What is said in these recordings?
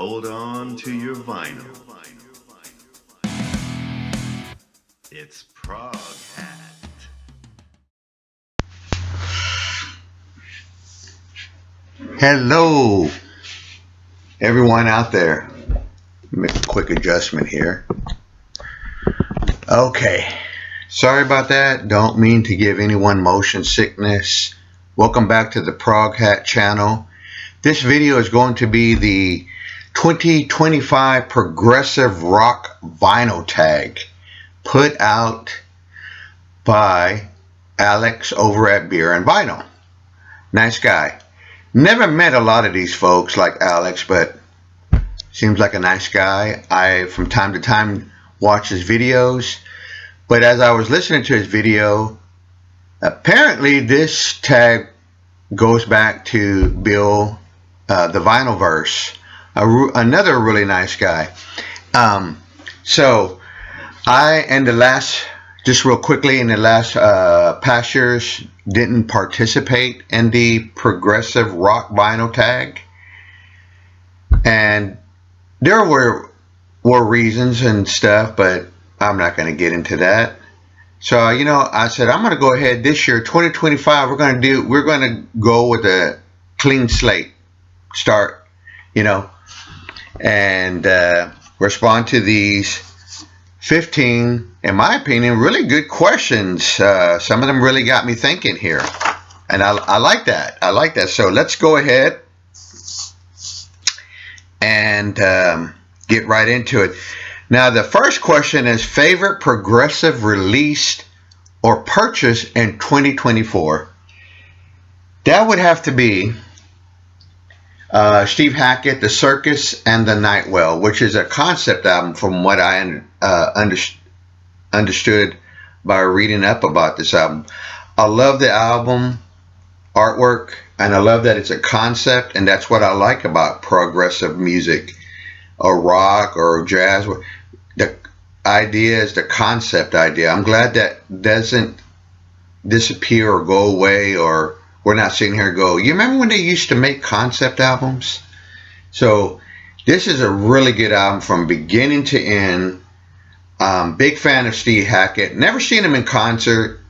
hold on to your vinyl. It's Prog Hat. Hello, everyone out there. Make a quick adjustment here. Okay, sorry about that. Don't mean to give anyone motion sickness. Welcome back to the Prog Hat channel. This video is going to be the 2025 Progressive Rock Vinyl Tag put out by Alex over at Beer and Vinyl. Nice guy. Never met a lot of these folks like Alex, but seems like a nice guy. I, from time to time, watch his videos. But as I was listening to his video, apparently this tag goes back to Bill, the Vinyl Verse, another really nice guy. So I, just real quickly, in the last past years, didn't participate in the Progressive Rock Vinyl Tag. And there were reasons and stuff, but I'm not going to get into that. So, I said, I'm going to go ahead this year, 2025, we're going to go with a clean slate start, and respond to these 15, in my opinion, really good questions. Some of them really got me thinking here, and I like that. I like that. So let's go ahead and get right into it. Now, the first question is favorite progressive released or purchased in 2024. That would have to be Steve Hackett, The Circus and the Night Well, which is a concept album from what I understood by reading up about this album. I love the album artwork, and I love that it's a concept, and that's what I like about progressive music or rock or jazz. The idea is the concept idea. I'm glad that doesn't disappear or go away, or we're not sitting here and go, you remember when they used to make concept albums? So this is a really good album from beginning to end. Big fan of Steve Hackett. Never seen him in concert,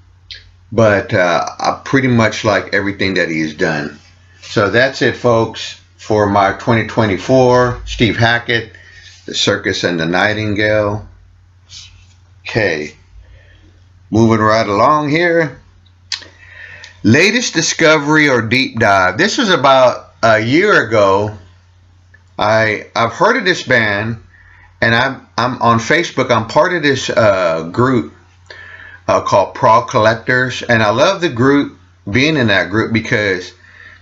but I pretty much like everything that he's done. So that's it, folks, for my 2024 Steve Hackett, The Circus and the Nightingale. Okay, moving right along here. Latest discovery or deep dive. This was about a year ago. I've heard of this band, and I'm on Facebook. I'm part of this group called Prog Collectors, and I love the group, being in that group, because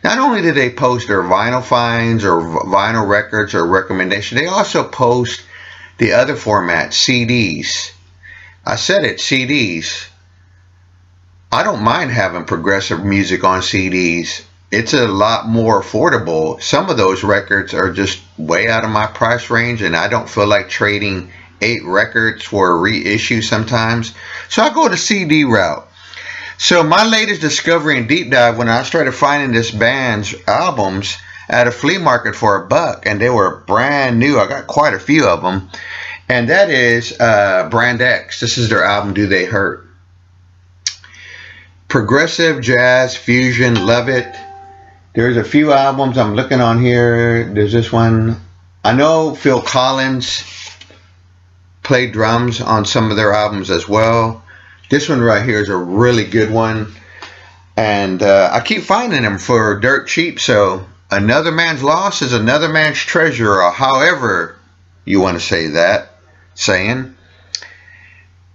not only do they post their vinyl finds or vinyl records or recommendations, they also post the other format, CDs. I said it, CDs. I don't mind having progressive music on CDs. It's a lot more affordable. Some of those records are just way out of my price range, and I don't feel like trading 8 records for a reissue sometimes. So I go the CD route. So my latest discovery and deep dive, when I started finding this band's albums at a flea market for $1, and they were brand new. I got quite a few of them, and that is Brand X. This is their album, Do They Hurt? Progressive jazz fusion, love it. There's a few albums I'm looking on here. There's this one. I know Phil Collins played drums on some of their albums as well. This one right here is a really good one, and I keep finding them for dirt cheap. So another man's loss is another man's treasure, or however you want to say that saying.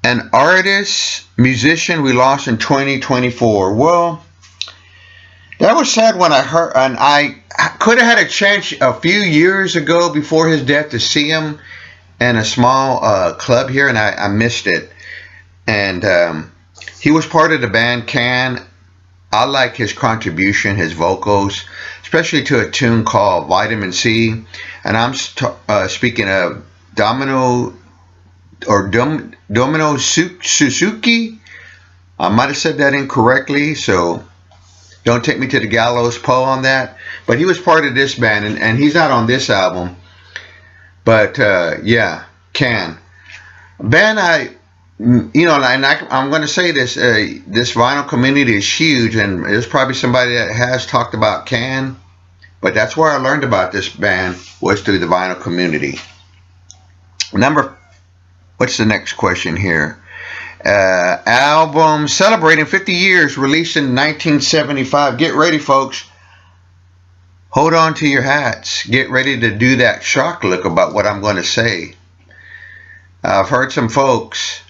An artist, musician we lost in 2024. Well, that was sad when I heard, and I could have had a chance a few years ago before his death to see him in a small club here, and I missed it. And he was part of the band Can. I like his contribution, his vocals, especially to a tune called Vitamin C. And I'm speaking of Domino Suzuki. I might have said that incorrectly, so don't take me to the gallows pole on that. But he was part of this band, and he's not on this album. But yeah, Can. Ben, I'm going to say this. This vinyl community is huge, and there's probably somebody that has talked about Can. But that's where I learned about this band, was through the vinyl community. What's the next question here? Album celebrating 50 years, released in 1975. Get ready, folks. Hold on to your hats. Get ready to do that shock look about what I'm going to say. I've heard some folks,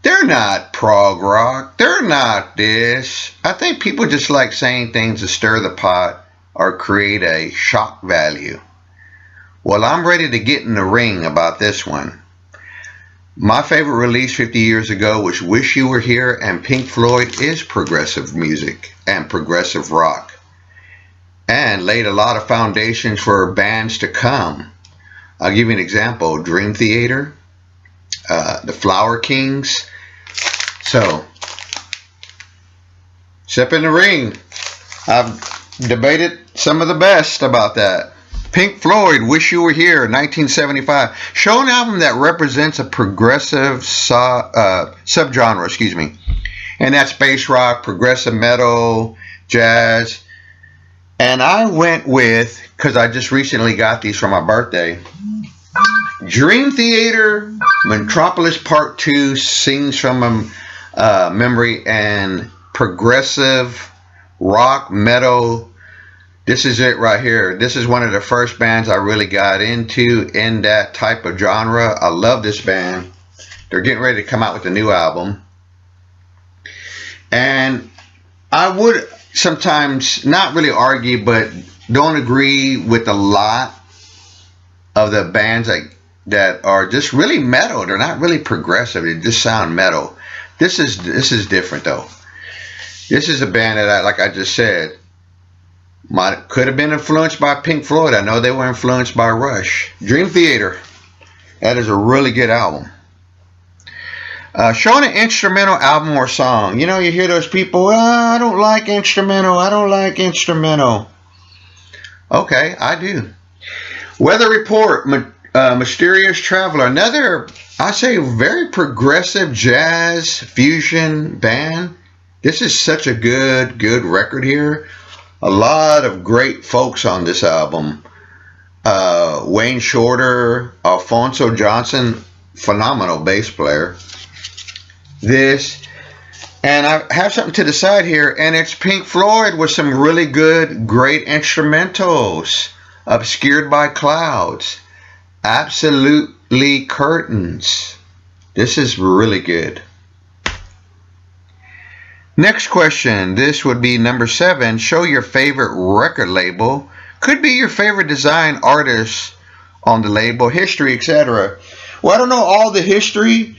they're not prog rock. They're not this. I think people just like saying things to stir the pot or create a shock value. Well, I'm ready to get in the ring about this one. My favorite release 50 years ago was Wish You Were Here, and Pink Floyd is progressive music and progressive rock, and laid a lot of foundations for bands to come. I'll give you an example. Dream Theater, the Flower Kings. So, step in the ring. I've debated some of the best about that. Pink Floyd, Wish You Were Here, 1975. Show an album that represents a progressive subgenre, and that's bass rock, progressive metal, jazz. And I went with, because I just recently got these for my birthday, Dream Theater, Metropolis Part 2, Scenes from Memory, and progressive rock, metal. This is it right here. This is one of the first bands I really got into in that type of genre. I love this band. They're getting ready to come out with a new album. And I would sometimes not really argue, but don't agree with a lot of the bands that are just really metal. They're not really progressive. They just sound metal. This is different though. This is a band that, like I just said, could have been influenced by Pink Floyd. I know they were influenced by Rush. Dream Theater. That is a really good album. Showing an instrumental album or song. You know, you hear those people, I don't like instrumental. I don't like instrumental. Okay, I do. Weather Report, Mysterious Traveler. Another, I say, very progressive jazz fusion band. This is such a good record here. A lot of great folks on this album. Wayne Shorter, Alfonso Johnson, phenomenal bass player. And I have something to the side here, and it's Pink Floyd with some really good, great instrumentals. Obscured by Clouds. Absolutely Curtains. This is really good. Next question. This would be number 7. Show your favorite record label. Could be your favorite design artist on the label, history, etc. Well, I don't know all the history,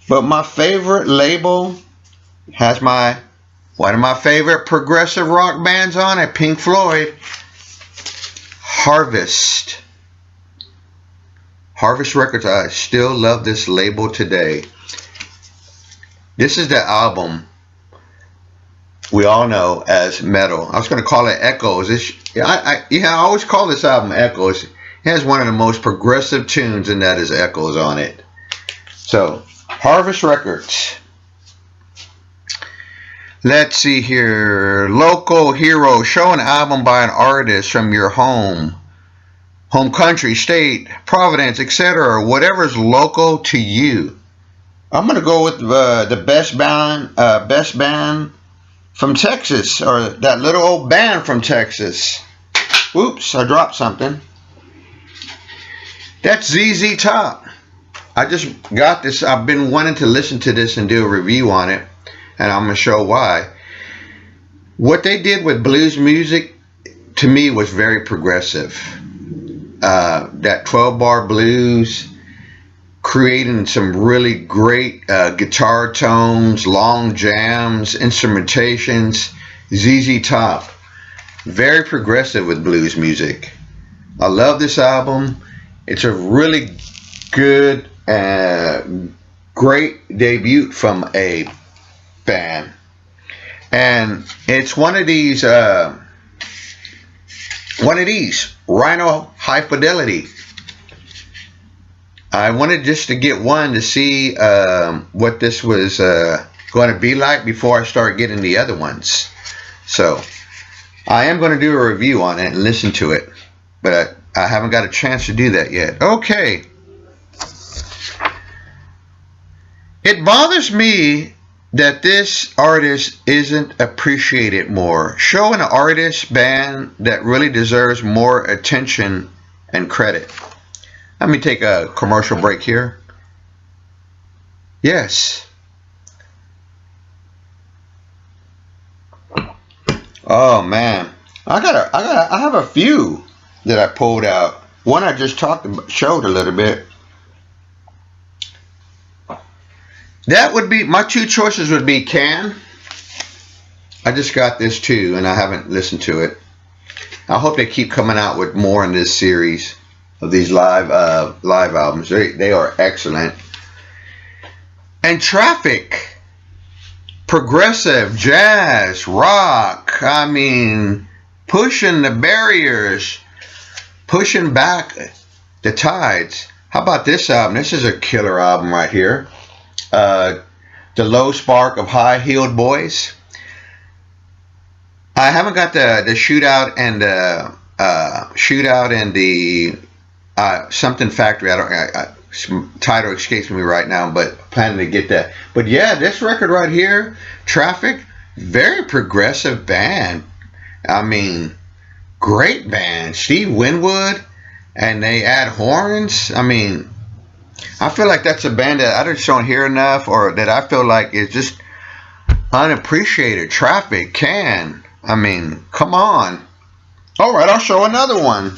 but my favorite label has one of my favorite progressive rock bands on it, Pink Floyd. Harvest Records. I still love this label today. This is the album we all know as metal. I was going to call it Echoes. I always call this album Echoes. It has one of the most progressive tunes, and that is Echoes on it. So, Harvest Records. Let's see here. Local hero. Show an album by an artist from your home country, state, Providence, etc. Whatever's local to you. I'm going to go with the best band from Texas, or that little old band from Texas. Oops, I dropped something. That's ZZ Top. I just got this. I've been wanting to listen to this and do a review on it, and I'm going to show why. What they did with blues music, to me, was very progressive. That 12-bar blues, creating some really great guitar tones, long jams, instrumentations. ZZ Top, very progressive with blues music. I love this album. It's a really good, great debut from a band. And it's one of these Rhino High Fidelity. I wanted just to get one to see what this was going to be like before I start getting the other ones. So I am going to do a review on it and listen to it, but I haven't got a chance to do that yet. Okay. It bothers me that this artist isn't appreciated more. Show an artist band that really deserves more attention and credit. Let me take a commercial break here. Yes. Oh man, I have a few that I pulled out. One I just showed a little bit. That would be my two choices. Would be Can. I just got this too, and I haven't listened to it. I hope they keep coming out with more in this series of these live albums. They are excellent. And Traffic, progressive jazz, rock. I mean, pushing the barriers, pushing back the tides. How about this album? This is a killer album right here. The Low Spark of High Heeled Boys. I haven't got the shootout and the something factory. Title escapes me right now, but planning to get that. But yeah, this record right here, Traffic, very progressive band. I mean, great band. Steve Winwood, and they add horns. I mean, I feel like that's a band that I just don't hear enough, or that I feel like is just unappreciated. Traffic, Can. I mean, come on. All right, I'll show another one.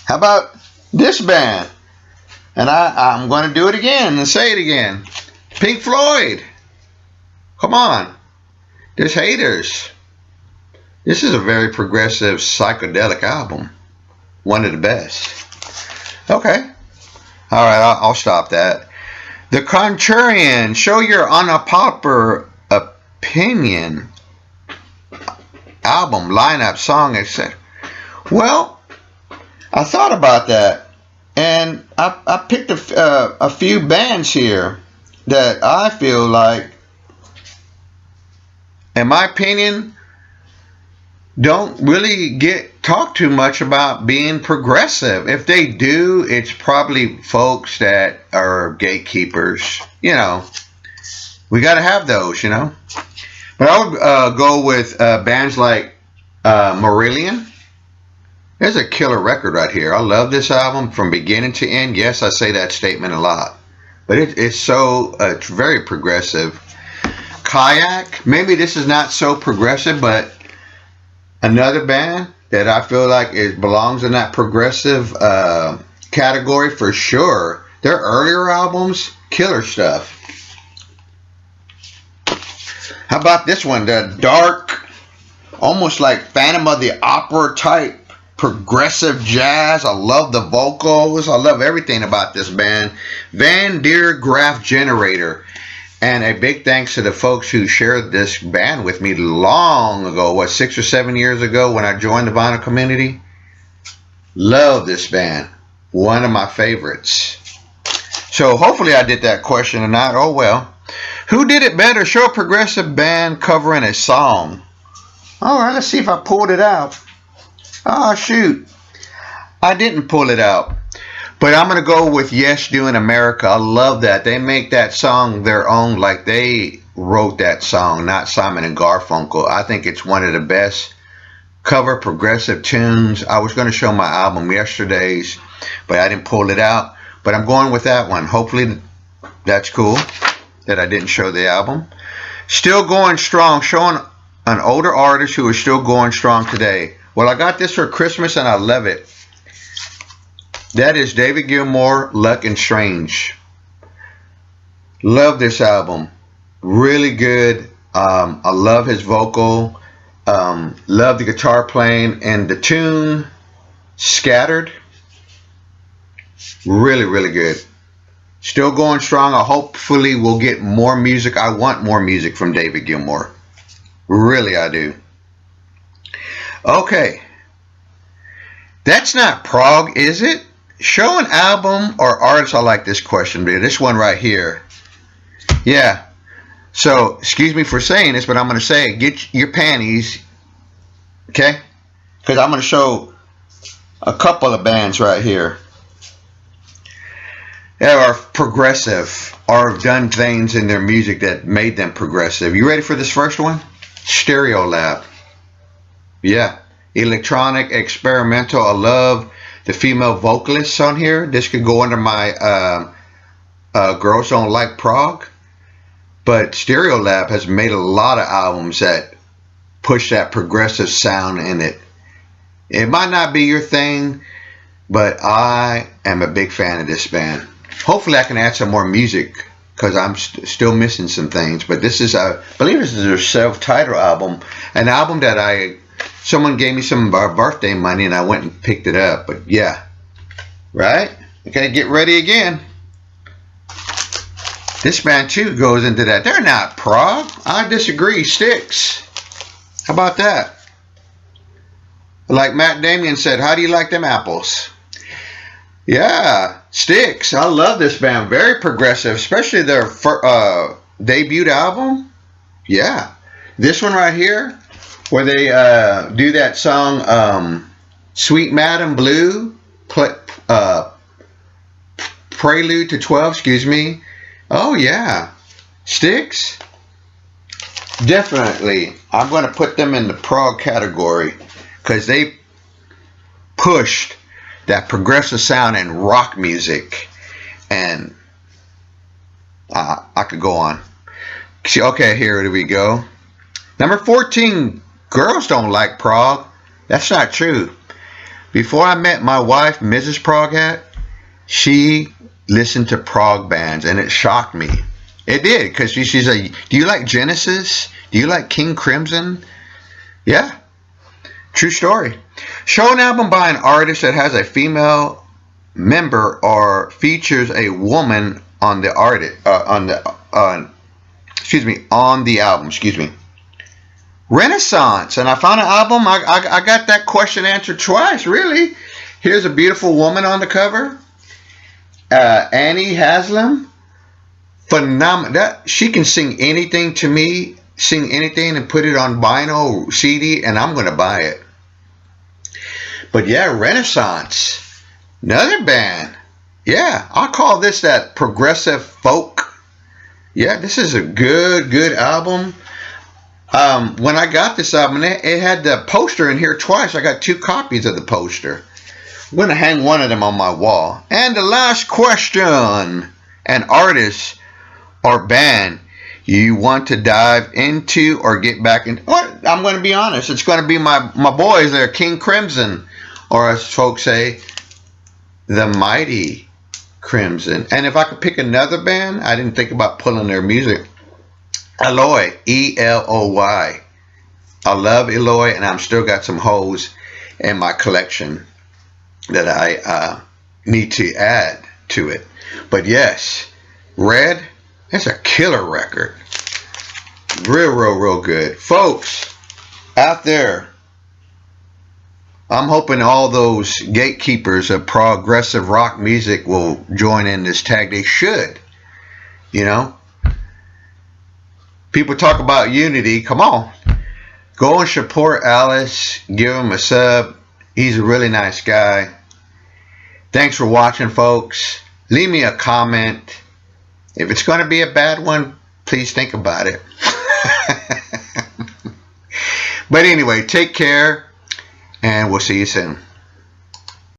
How about this band? And I'm going to do it again and say it again. Pink Floyd. Come on. There's haters. This is a very progressive psychedelic album. One of the best. Okay. All right, I'll stop that. The Contrarian. Show your unpopular opinion. Album, lineup, song, etc. Well, I thought about that, and I picked a few bands here that I feel like, in my opinion, don't really get talked too much about being progressive. If they do, it's probably folks that are gatekeepers. You know, we got to have those, you know. But I would go with bands like Marillion. There's a killer record right here. I love this album from beginning to end. Yes, I say that statement a lot, but it's very progressive. Kayak, maybe this is not so progressive, but another band that I feel like it belongs in that progressive category for sure. Their earlier albums, killer stuff. How about this one? The dark, almost like Phantom of the Opera type progressive jazz. I love the vocals. I love everything about this band. Van Der Graaf Generator. And a big thanks to the folks who shared this band with me long ago, 6 or 7 years ago when I joined the vinyl community. Love this band. One of my favorites. So hopefully I did that question or not. Oh well. Who did it better? Show a progressive band covering a song. All right, let's see if I pulled it out. Oh, shoot. I didn't pull it out. But I'm going to go with Yes Doing America. I love that. They make that song their own, like they wrote that song, not Simon and Garfunkel. I think it's one of the best cover progressive tunes. I was going to show my album Yesterday's, but I didn't pull it out. But I'm going with that one. Hopefully that's cool that I didn't show the album. Still going strong, showing an older artist who is still going strong today. Well, I got this for Christmas and I love it. That is David Gilmour, Luck and Strange. Love this album. Really good. I love his vocal. Love the guitar playing and the tune, Scattered. Really, really good. Still going strong. I hopefully will get more music. I want more music from David Gilmour. Really, I do. Okay. That's not prog, is it? show an album or artist. I like this question, dude. This one right here. Yeah. So, excuse me for saying this, but I'm going to say it. Get your panties, okay? Because I'm going to show a couple of bands right here that are progressive or have done things in their music that made them progressive. You ready for this first one? Stereolab. Yeah. Electronic, experimental. I love the female vocalists on here. This could go under my Girls Don't Like Prog. But Stereolab has made a lot of albums that push that progressive sound in it. It might not be your thing, but I am a big fan of this band. Hopefully I can add some more music because I'm still missing some things. But this is, I believe this is their self-titled album. An album that someone gave me some birthday money and I went and picked it up. But yeah, right? Okay, get ready again. This band too goes into that. They're not prog. I disagree. Styx. How about that? Like Matt Damien said, how do you like them apples? Yeah, Styx. I love this band. Very progressive, especially their debut album. Yeah. This one right here, where they do that song Sweet Madam Blue, Prelude to 12, excuse me. Oh, yeah. Styx? Definitely. I'm going to put them in the prog category because they pushed that progressive sound in rock music. And I could go on. See, okay, here we go. Number 14, Girls Don't Like Prog. That's not true. Before I met my wife, Mrs. Prog Hat, she listened to prog bands, and it shocked me. It did, because she's like, do you like Genesis? Do you like King Crimson? Yeah, true story. Show an album by an artist that has a female member or features a woman on the album. Excuse me. Renaissance, and I found an album. I got that question answered twice. Really, here's a beautiful woman on the cover. Annie Haslam, phenomenal. She can sing anything to me, sing anything and put it on vinyl, CD, and I'm going to buy it. But yeah, Renaissance, another band. Yeah, I'll call this that progressive folk. Yeah, this is a good album. When I got this album, it had the poster in here twice. I got 2 copies of the poster. I'm going to hang one of them on my wall. And the last question, an artist or band you want to dive into or get back into. I'm going to be honest. It's going to be my boys there, King Crimson, or as folks say, the Mighty Crimson. And if I could pick another band, I didn't think about pulling their music. Eloy, E-L-O-Y. I love Eloy, and I'm still got some holes in my collection that I need to add to it. But yes, Red, that's a killer record. Real good. Folks out there, I'm hoping all those gatekeepers of progressive rock music will join in this tag. They should. You know? People talk about unity. Come on. Go and support Alice. Give him a sub. He's a really nice guy. Thanks for watching, folks. Leave me a comment. If it's going to be a bad one, please think about it. But anyway, take care, and we'll see you soon.